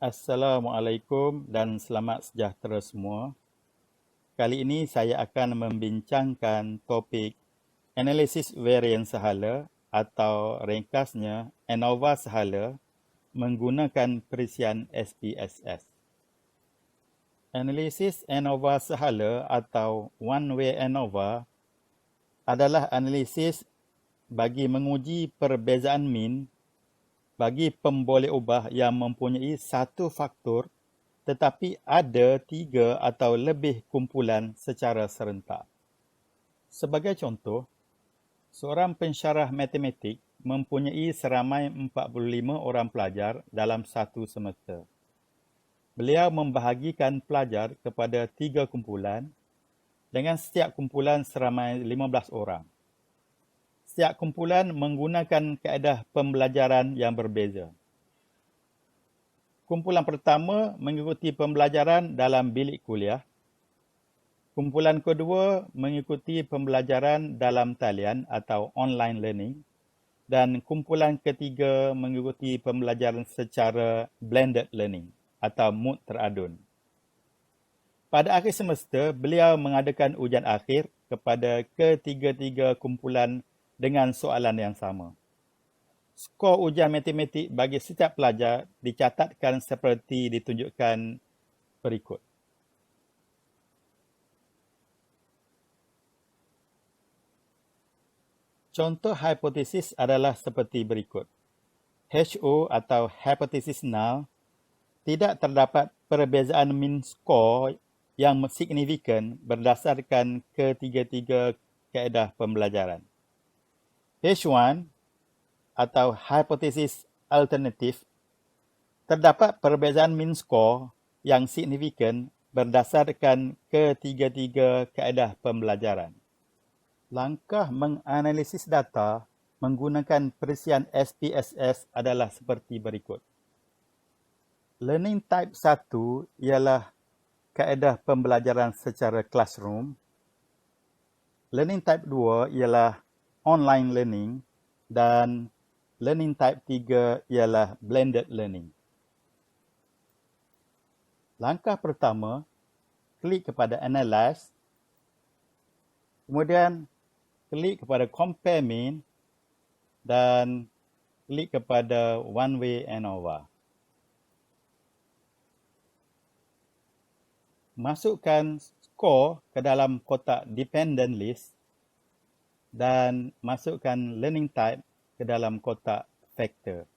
Assalamualaikum dan selamat sejahtera semua. Kali ini saya akan membincangkan topik analisis variance sahala atau ringkasnya ANOVA sahala menggunakan perisian SPSS. Analisis ANOVA sahala atau one-way ANOVA adalah analisis bagi menguji perbezaan mean bagi pemboleh ubah yang mempunyai satu faktor tetapi ada 3 atau lebih kumpulan secara serentak. Sebagai contoh, seorang pensyarah matematik mempunyai seramai 45 orang pelajar dalam satu semester. Beliau membahagikan pelajar kepada 3 kumpulan dengan setiap kumpulan seramai 15 orang. Setiap kumpulan menggunakan kaedah pembelajaran yang berbeza. Kumpulan pertama mengikuti pembelajaran dalam bilik kuliah. Kumpulan kedua mengikuti pembelajaran dalam talian atau online learning. Dan kumpulan ketiga mengikuti pembelajaran secara blended learning atau mood teradun. Pada akhir semester, beliau mengadakan ujian akhir kepada ketiga-tiga kumpulan dengan soalan yang sama. Skor ujian matematik bagi setiap pelajar dicatatkan seperti ditunjukkan berikut. Contoh hipotesis adalah seperti berikut. HO atau hipotesis null, tidak terdapat perbezaan mean skor yang signifikan berdasarkan ketiga-tiga kaedah pembelajaran. H1 atau hipotesis alternatif, terdapat perbezaan mean score yang signifikan berdasarkan ketiga-tiga kaedah pembelajaran. Langkah menganalisis data menggunakan perisian SPSS adalah seperti berikut. Learning type 1 ialah kaedah pembelajaran secara classroom. Learning type 2 ialah online learning dan learning type 3 ialah blended learning. Langkah pertama, klik kepada Analyze, kemudian klik kepada Compare Mean dan klik kepada One Way ANOVA. Masukkan skor ke dalam kotak Dependent List dan masukkan learning type ke dalam kotak factor.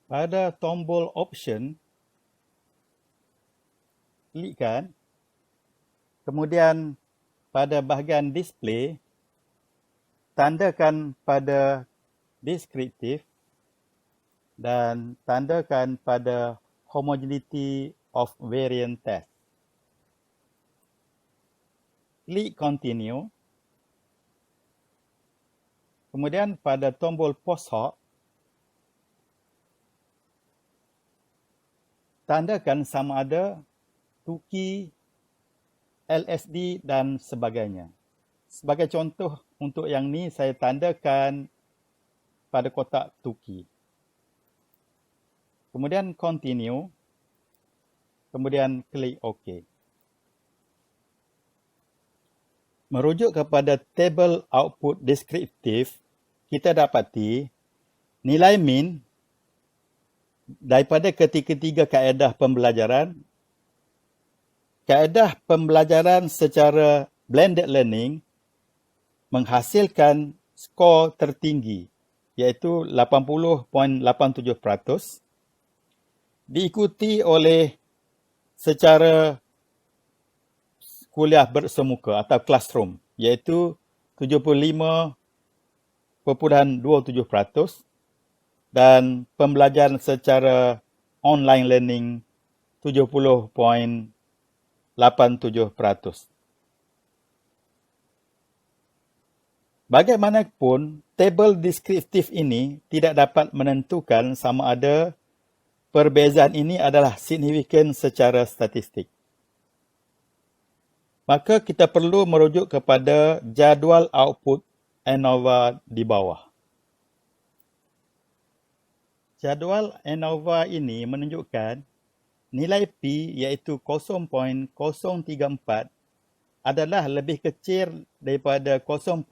Pada tombol option, klikkan. Kemudian pada bahagian display, tandakan pada descriptive dan tandakan pada homogeneity of variance test. Klik continue. Kemudian pada tombol post hoc, tandakan sama ada Tukey, LSD dan sebagainya. Sebagai contoh untuk yang ni saya tandakan pada kotak Tukey. Kemudian continue. Kemudian klik OK. Merujuk kepada table output descriptive, kita dapati nilai mean daripada ketiga-tiga kaedah pembelajaran, kaedah pembelajaran secara blended learning menghasilkan skor tertinggi iaitu 80.87%, diikuti oleh secara kuliah bersemuka atau classroom iaitu 75.27% dan pembelajaran secara online learning 70.87%. Bagaimanapun, tabel deskriptif ini tidak dapat menentukan sama ada perbezaan ini adalah signifikan secara statistik. Maka kita perlu merujuk kepada jadual output ANOVA di bawah. Jadual ANOVA ini menunjukkan nilai P iaitu 0.034 adalah lebih kecil daripada 0.05.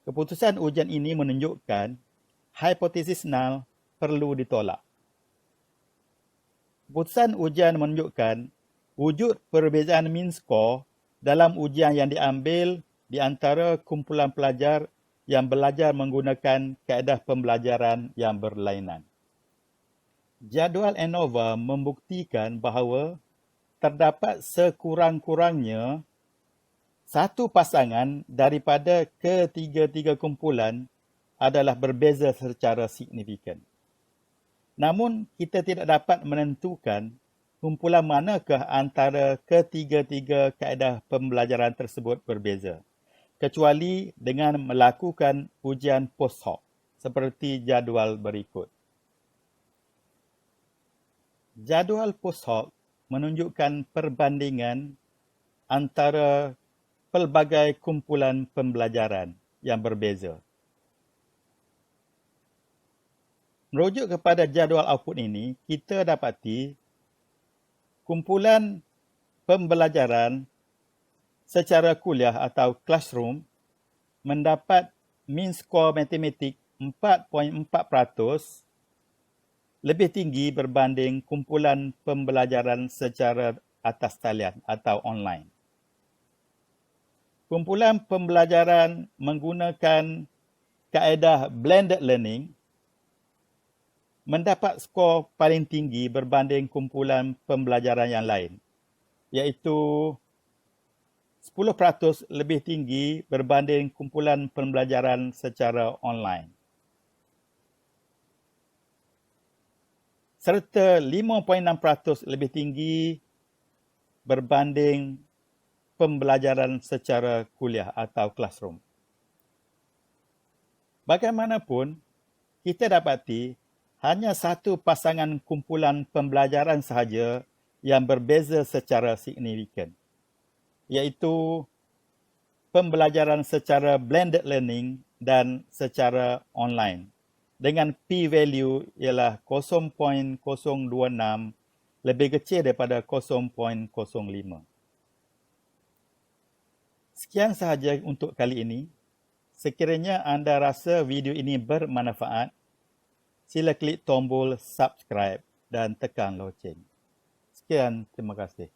Keputusan ujian ini menunjukkan hipotesis null perlu ditolak. Keputusan ujian menunjukkan wujud perbezaan mean score dalam ujian yang diambil di antara kumpulan pelajar yang belajar menggunakan kaedah pembelajaran yang berlainan. Jadual ANOVA membuktikan bahawa terdapat sekurang-kurangnya satu pasangan daripada ketiga-tiga kumpulan adalah berbeza secara signifikan. Namun, kita tidak dapat menentukan kumpulan manakah antara ketiga-tiga kaedah pembelajaran tersebut berbeza, kecuali dengan melakukan ujian post hoc seperti jadual berikut. Jadual post hoc menunjukkan perbandingan antara pelbagai kumpulan pembelajaran yang berbeza. Merujuk kepada jadual output ini, kita dapati kumpulan pembelajaran secara kuliah atau classroom mendapat mean score matematik 4.4% lebih tinggi berbanding kumpulan pembelajaran secara atas talian atau online. Kumpulan pembelajaran menggunakan kaedah blended learning mendapat skor paling tinggi berbanding kumpulan pembelajaran yang lain, iaitu 10% lebih tinggi berbanding kumpulan pembelajaran secara online. Serta 5.6% lebih tinggi berbanding pembelajaran secara kuliah atau classroom. Bagaimanapun, kita dapati hanya satu pasangan kumpulan pembelajaran sahaja yang berbeza secara signifikan, iaitu pembelajaran secara blended learning dan secara online, dengan p-value ialah 0.026 lebih kecil daripada 0.05. Sekian sahaja untuk kali ini. Sekiranya anda rasa video ini bermanfaat, sila klik tombol subscribe dan tekan loceng. Sekian, terima kasih.